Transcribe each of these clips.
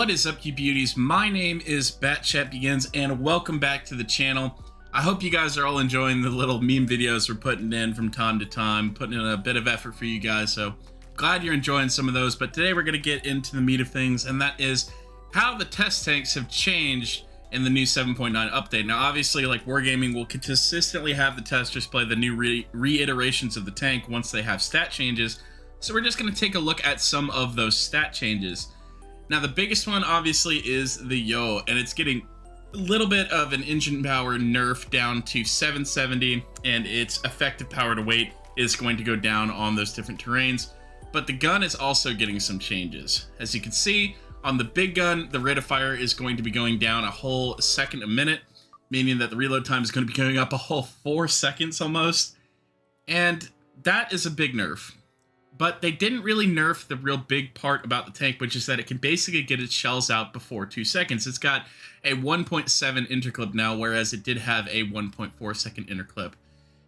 What is up, you beauties? My name is BatchatBegins, and welcome back to the channel. I hope you guys are all enjoying the little meme videos we're putting in from time to time, putting in a bit of effort for you guys, so glad you're enjoying some of those. But today we're going to get into the meat of things, and that is how the test tanks have changed in the new 7.9 update. Now, obviously, like Wargaming will consistently have the testers play the new reiterations of the tank once they have stat changes, so we're just going to take a look at some of those stat changes. Now, the biggest one, obviously, is the Yo, and it's getting a little bit of an engine power nerf down to 770, and its effective power to weight is going to go down on those different terrains. But the gun is also getting some changes. As you can see, on the big gun, the rate of fire is going to be going down a whole second a minute, meaning that the reload time is going to be going up a whole 4 seconds almost. And that is a big nerf. But they didn't really nerf the real big part about the tank, which is that it can basically get its shells out before 2 seconds. It's got a 1.7 interclip now, whereas it did have a 1.4 second interclip.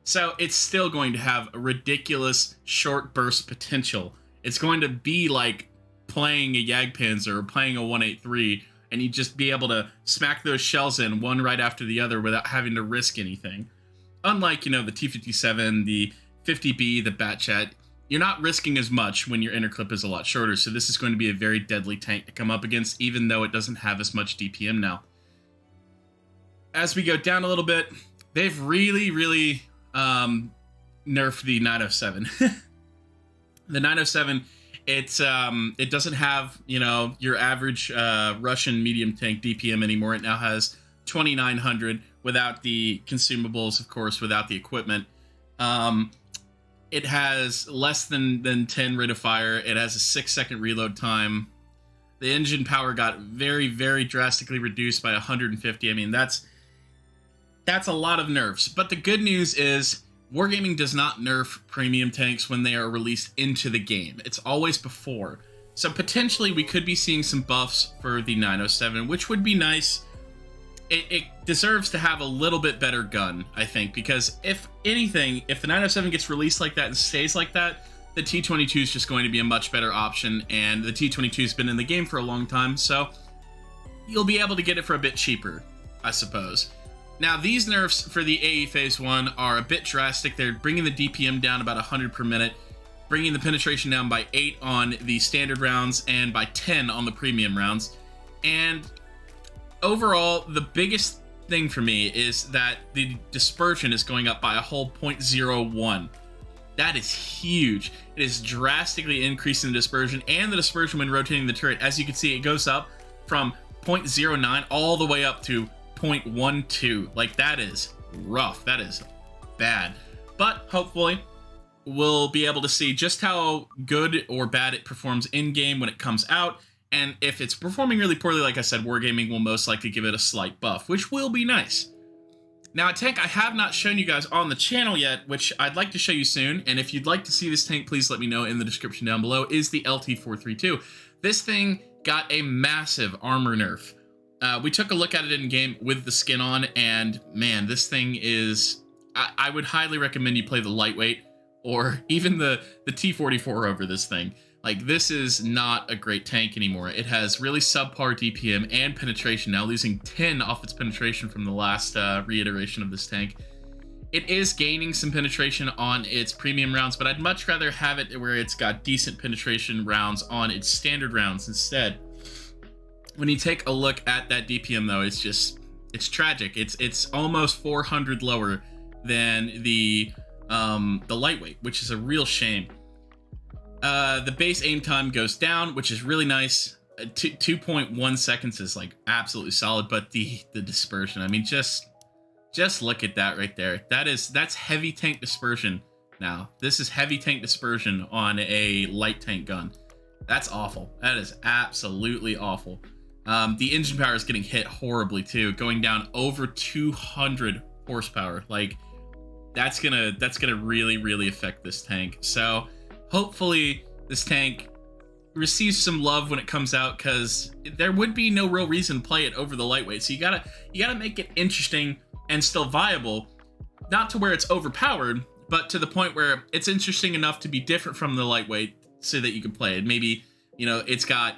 So it's still going to have a ridiculous short burst potential. It's going to be like playing a Jagdpanzer or playing a 183, and you just be able to smack those shells in one right after the other without having to risk anything. Unlike, you know, the T57, the 50B, the Batchat, you're not risking as much when your interclip is a lot shorter, so this is going to be a very deadly tank to come up against, even though it doesn't have as much DPM now. As we go down a little bit, they've really nerfed the 907. The 907, it doesn't have, you know, your average Russian medium tank DPM anymore. It now has 2900 without the consumables, of course, without the equipment. It has less than 10 rate of fire. It has a 6-second reload time. The engine power got very drastically reduced by 150. I mean, that's a lot of nerfs. But the good news is Wargaming does not nerf premium tanks when they are released into the game. It's always before. So potentially we could be seeing some buffs for the 907, which would be nice. It deserves to have a little bit better gun, I think, because if anything, if the 907 gets released like that and stays like that, the T22 is just going to be a much better option, and the T22 has been in the game for a long time, so you'll be able to get it for a bit cheaper, I suppose. Now, these nerfs for the AE Phase 1 are a bit drastic. They're bringing the DPM down about 100 per minute, bringing the penetration down by 8 on the standard rounds and by 10 on the premium rounds, and overall, the biggest thing for me is that the dispersion is going up by a whole 0.01. That is huge. It is drastically increasing the dispersion, and the dispersion when rotating the turret. As you can see, it goes up from 0.09 all the way up to 0.12. Like, that is rough. That is bad. But hopefully, we'll be able to see just how good or bad it performs in-game when it comes out. And if it's performing really poorly, like I said, Wargaming will most likely give it a slight buff, which will be nice. Now, a tank I have not shown you guys on the channel yet, which I'd like to show you soon, and if you'd like to see this tank, please let me know in the description down below, is the LT432. This thing got a massive armor nerf. We took a look at it in-game with the skin on, and man, this thing is... I would highly recommend you play the lightweight, or even the T44 over this thing. Like, this is not a great tank anymore. It has really subpar DPM and penetration, now losing 10 off its penetration from the last reiteration of this tank. It is gaining some penetration on its premium rounds, but I'd much rather have it where it's got decent penetration rounds on its standard rounds instead. When you take a look at that DPM, though, it's tragic. It's almost 400 lower than the lightweight, which is a real shame. The base aim time goes down, which is really nice. 2.1 seconds is like absolutely solid, but the dispersion, I mean, just look at that right there. That's heavy tank dispersion now. This is heavy tank dispersion on a light tank gun. That's awful. That is absolutely awful. The engine power is getting hit horribly too, going down over 200 horsepower. Like, that's gonna really affect this tank. So hopefully this tank receives some love when it comes out, because there would be no real reason to play it over the lightweight. So you gotta make it interesting and still viable, not to where it's overpowered, but to the point where it's interesting enough to be different from the lightweight so that you can play it. Maybe, you know, it's got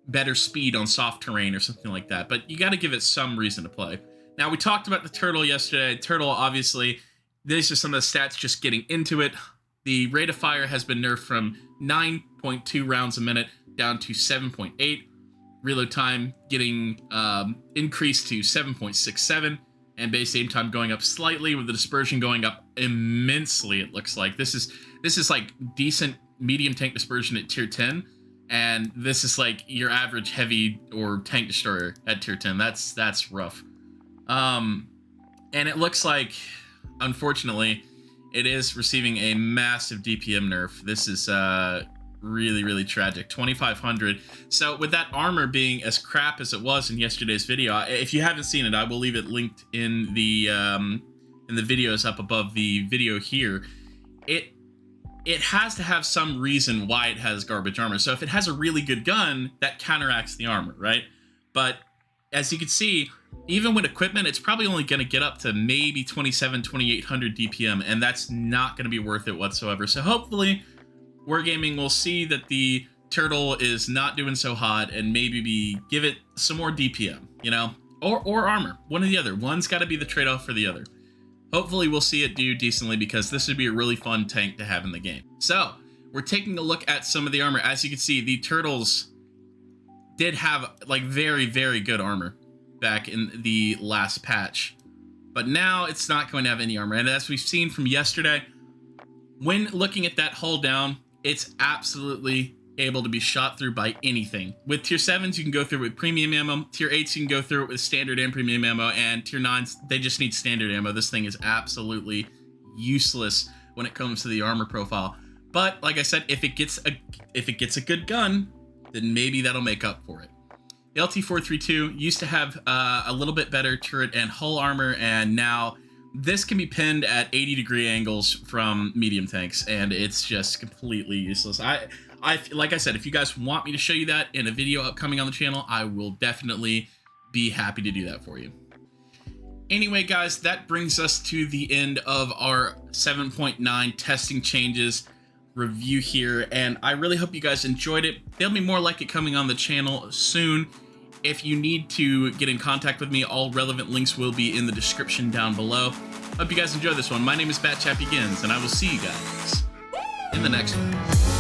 better speed on soft terrain or something like that. But you got to give it some reason to play. Now, we talked about the turtle yesterday. Turtle, obviously, these are some of the stats just getting into it. The rate of fire has been nerfed from 9.2 rounds a minute down to 7.8. Reload time getting increased to 7.67. And base aim time going up slightly, with the dispersion going up immensely, it looks like. This is like decent medium tank dispersion at tier 10. And this is like your average heavy or tank destroyer at tier 10. That's rough. And it looks like, unfortunately, it is receiving a massive DPM nerf. This is really, really tragic. 2,500. So with that armor being as crap as it was in yesterday's video, if you haven't seen it, I will leave it linked in the videos up above the video here. It has to have some reason why it has garbage armor. So if it has a really good gun, that counteracts the armor, right? But as you can see, even with equipment, it's probably only going to get up to maybe 2,800 DPM, and that's not going to be worth it whatsoever. So hopefully, Wargaming will see that the turtle is not doing so hot and maybe give it some more DPM, you know, or armor, one or the other. One's got to be the trade-off for the other. Hopefully, we'll see it do decently, because this would be a really fun tank to have in the game. So we're taking a look at some of the armor. As you can see, the turtles did have like very, very good armor back in the last patch, but now it's not going to have any armor. And as we've seen from yesterday, when looking at that hull down, it's absolutely able to be shot through by anything. With tier 7s, you can go through it with premium ammo. Tier 8s, you can go through it with standard and premium ammo. And tier 9s, they just need standard ammo. This thing is absolutely useless when it comes to the armor profile. But like I said, if it gets a good gun, then maybe that'll make up for it. The LT432 used to have a little bit better turret and hull armor, and now this can be pinned at 80-degree angles from medium tanks, and it's just completely useless. Like I said, if you guys want me to show you that in a video upcoming on the channel, I will definitely be happy to do that for you. Anyway, guys, that brings us to the end of our 7.9 testing changes review here, and I really hope you guys enjoyed it. There'll be more like it coming on the channel soon. If you need to get in contact with me, all relevant links will be in the description down below. Hope you guys enjoy this one. My name is BatchatBegins, and I will see you guys in the next one.